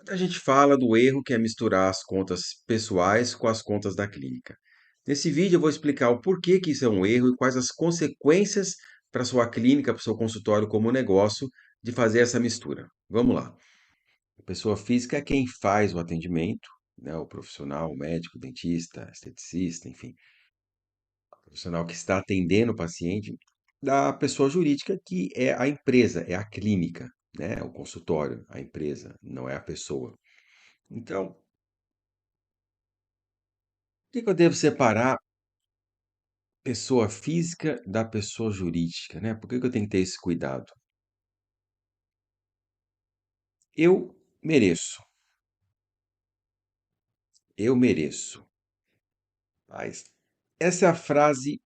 A gente fala do erro que é misturar as contas pessoais com as contas da clínica. Nesse vídeo eu vou explicar o porquê que isso é um erro e quais as consequências para sua clínica, para o seu consultório como negócio de fazer essa mistura. Vamos lá. A pessoa física é quem faz o atendimento, né? O profissional, o médico, o dentista, esteticista, enfim, o profissional que está atendendo o paciente, da pessoa jurídica que é a empresa, é a clínica, né? O consultório, a empresa, não é a pessoa. Então, por que eu devo separar pessoa física da pessoa jurídica, né? Por que eu tenho que ter esse cuidado? Eu mereço, eu mereço. Mas essa é a frase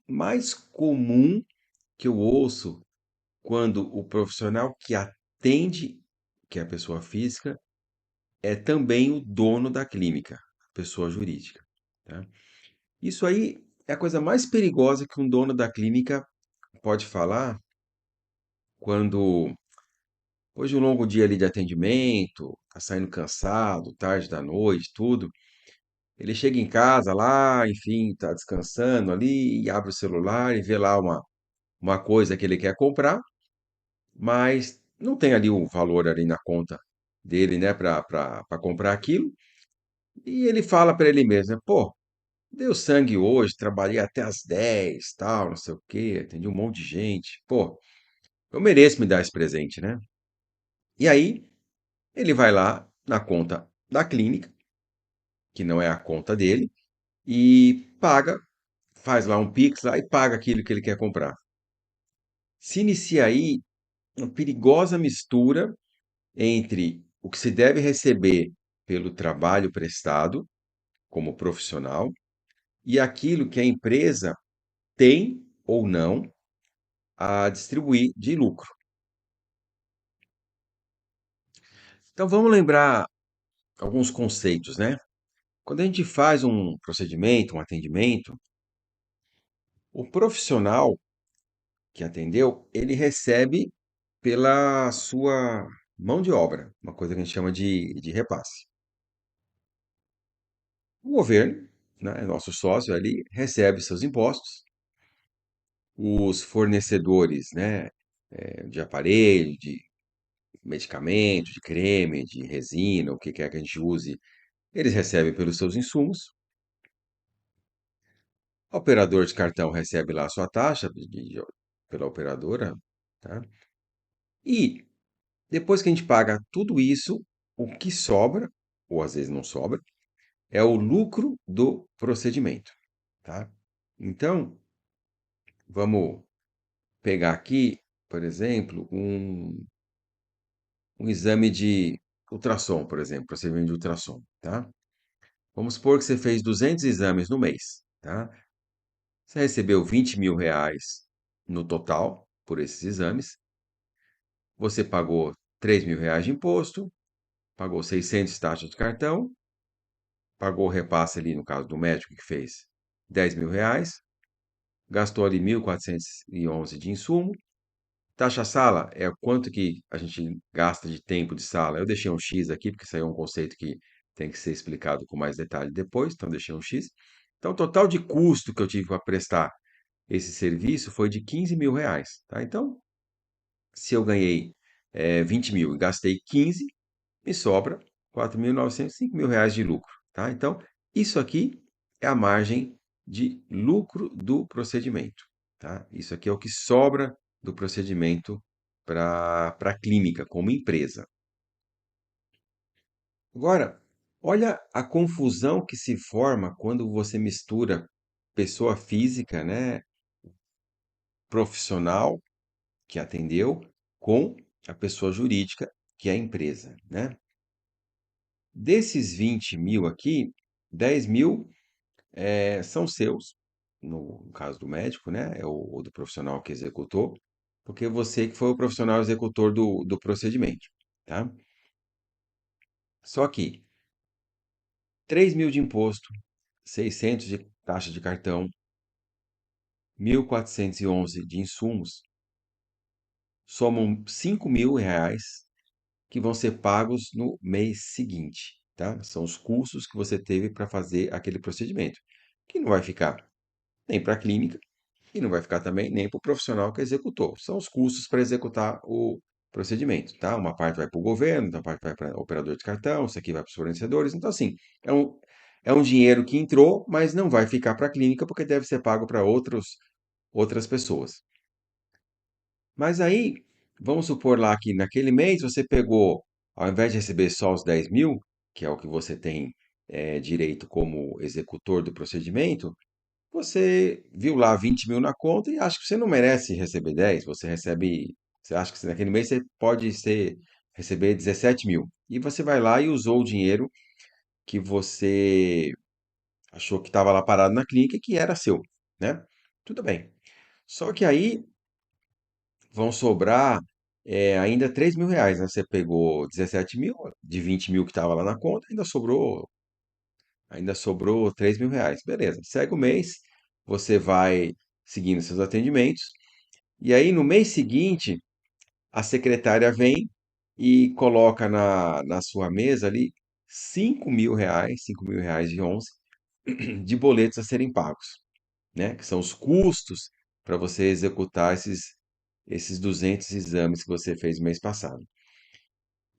mais comum que eu ouço quando o profissional que atende, que é a pessoa física, é também o dono da clínica, a pessoa jurídica, tá? Isso aí é a coisa mais perigosa que um dono da clínica pode falar quando depois de um longo dia ali de atendimento, tá saindo cansado, tarde da noite, tudo, ele chega em casa lá, enfim, tá descansando ali, e abre o celular e vê lá uma coisa que ele quer comprar, mas não tem ali o valor ali na conta dele, né, para comprar aquilo, e ele fala para ele mesmo, né, pô, deu sangue hoje, trabalhei até às 10, tal, não sei o quê, atendi um monte de gente, pô, eu mereço me dar esse presente, né? E aí, ele vai lá na conta da clínica, que não é a conta dele, e paga, faz lá um Pix lá e paga aquilo que ele quer comprar. Se inicia aí uma perigosa mistura entre o que se deve receber pelo trabalho prestado como profissional e aquilo que a empresa tem ou não a distribuir de lucro. Então vamos lembrar alguns conceitos, né? Quando a gente faz um procedimento, um atendimento, o profissional que atendeu, ele recebe pela sua mão de obra, uma coisa que a gente chama de repasse. O governo, né, nosso sócio ali, recebe seus impostos, os fornecedores, né, de aparelho, de medicamento, de creme, de resina, o que quer que a gente use, eles recebem pelos seus insumos. O operador de cartão recebe lá a sua taxa pela operadora, tá? E depois que a gente paga tudo isso, o que sobra, ou às vezes não sobra, é o lucro do procedimento, tá? Então, vamos pegar aqui, por exemplo, um exame de ultrassom, por exemplo, procedimento de ultrassom, tá? Vamos supor que você fez 200 exames no mês, tá? Você recebeu R$ 20.000 no total por esses exames. Você pagou R$ 3.000 de imposto, pagou 600 taxas de cartão, pagou o repasse ali, no caso do médico que fez R$ 10.000, gastou ali 1.411 de insumo. Taxa sala é quanto que a gente gasta de tempo de sala. Eu deixei um X aqui, porque isso aí é um conceito que tem que ser explicado com mais detalhe depois, então deixei um X. Então, o total de custo que eu tive para prestar esse serviço foi de R$ 15.000, tá? Então, se eu ganhei 20 mil e gastei 15, me sobra 4.900, R$ 5.000 de lucro, tá? Então, isso aqui é a margem de lucro do procedimento, tá? Isso aqui é o que sobra do procedimento para a clínica, como empresa. Agora, olha a confusão que se forma quando você mistura pessoa física, né, profissional que atendeu, com a pessoa jurídica, que é a empresa, né? Desses 20.000 aqui, 10.000 são seus, no caso do médico, né? É o do profissional que executou, porque você que foi o profissional executor do procedimento, tá? Só que 3.000 de imposto, 600 de taxa de cartão, 1.411 de insumos, somam R$ 5.000 que vão ser pagos no mês seguinte, tá? São os custos que você teve para fazer aquele procedimento, que não vai ficar nem para a clínica e não vai ficar também nem para o profissional que executou. São os custos para executar o procedimento, tá? Uma parte vai para o governo, outra parte vai para o operador de cartão, isso aqui vai para os fornecedores. Então, assim, é um, é um dinheiro que entrou, mas não vai ficar para a clínica porque deve ser pago para outras pessoas. Mas aí, vamos supor lá que naquele mês você pegou, ao invés de receber só os 10 mil, que é o que você tem direito como executor do procedimento, você viu lá 20 mil na conta e acha que você não merece receber 10, você recebe, você acha que naquele mês você pode receber 17 mil. E você vai lá e usou o dinheiro que você achou que estava lá parado na clínica e que era seu, né? Tudo bem. Só que aí vão sobrar ainda 3 mil reais, né? Você pegou 17 mil, de 20 mil que estava lá na conta, ainda sobrou 3 mil reais. Beleza, segue o mês, você vai seguindo seus atendimentos, e aí no mês seguinte, a secretária vem e coloca na sua mesa ali 5 mil reais, 5 mil reais e 11, de boletos a serem pagos, né? Que são os custos para você executar esses 200 exames que você fez no mês passado.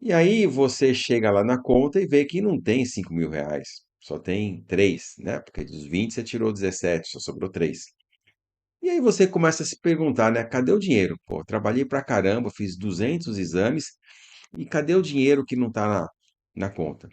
E aí você chega lá na conta e vê que não tem 5 mil reais, só tem 3, né? Porque dos 20 você tirou 17, só sobrou 3. E aí você começa a se perguntar, né? Cadê o dinheiro? Pô, trabalhei pra caramba, fiz 200 exames e cadê o dinheiro que não está na conta?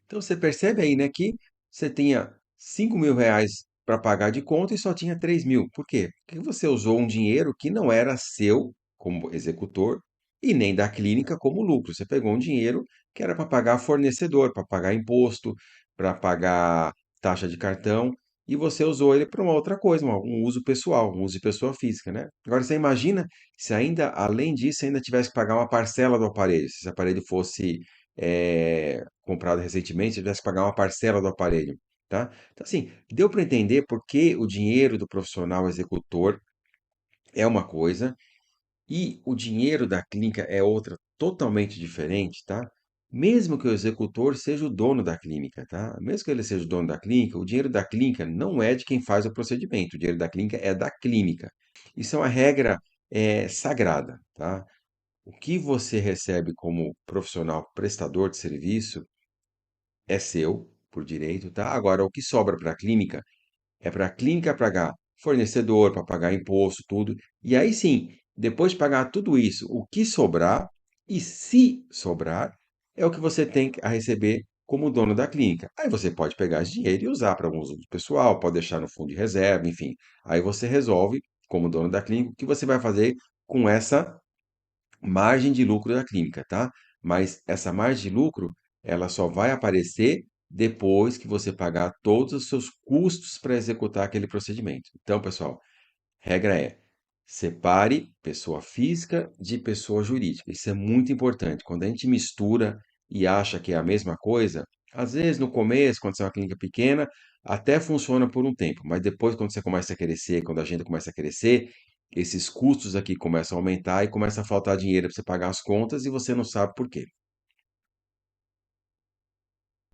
Então você percebe aí, né, que você tinha 5 mil reais para pagar de conta e só tinha 3 mil. Por quê? Porque você usou um dinheiro que não era seu como executor e nem da clínica como lucro. Você pegou um dinheiro que era para pagar fornecedor, para pagar imposto, para pagar taxa de cartão e você usou ele para uma outra coisa, um uso pessoal, um uso de pessoa física, né? Agora você imagina se ainda, além disso, ainda tivesse que pagar uma parcela do aparelho, se esse aparelho fosse comprado recentemente, você tivesse que pagar uma parcela do aparelho, tá? Então, assim, deu para entender por que o dinheiro do profissional executor é uma coisa e o dinheiro da clínica é outra totalmente diferente, tá? Mesmo que o executor seja o dono da clínica, tá? Mesmo que ele seja o dono da clínica, o dinheiro da clínica não é de quem faz o procedimento, o dinheiro da clínica é da clínica. Isso é uma regra sagrada, tá? O que você recebe como profissional prestador de serviço é seu, por direito, tá? Agora, o que sobra para a clínica é para a clínica pagar fornecedor, para pagar imposto, tudo. E aí sim, depois de pagar tudo isso, o que sobrar, e se sobrar, é o que você tem a receber como dono da clínica. Aí você pode pegar esse dinheiro e usar para algum uso pessoal, pode deixar no fundo de reserva, enfim. Aí você resolve, como dono da clínica, o que você vai fazer com essa margem de lucro da clínica, tá? Mas essa margem de lucro, ela só vai aparecer depois que você pagar todos os seus custos para executar aquele procedimento. Então, pessoal, regra é: separe pessoa física de pessoa jurídica. Isso é muito importante. Quando a gente mistura e acha que é a mesma coisa, às vezes no começo, quando você é uma clínica pequena, até funciona por um tempo, mas depois, quando você começa a crescer, quando a agenda começa a crescer, esses custos aqui começam a aumentar e começa a faltar dinheiro para você pagar as contas e você não sabe por quê.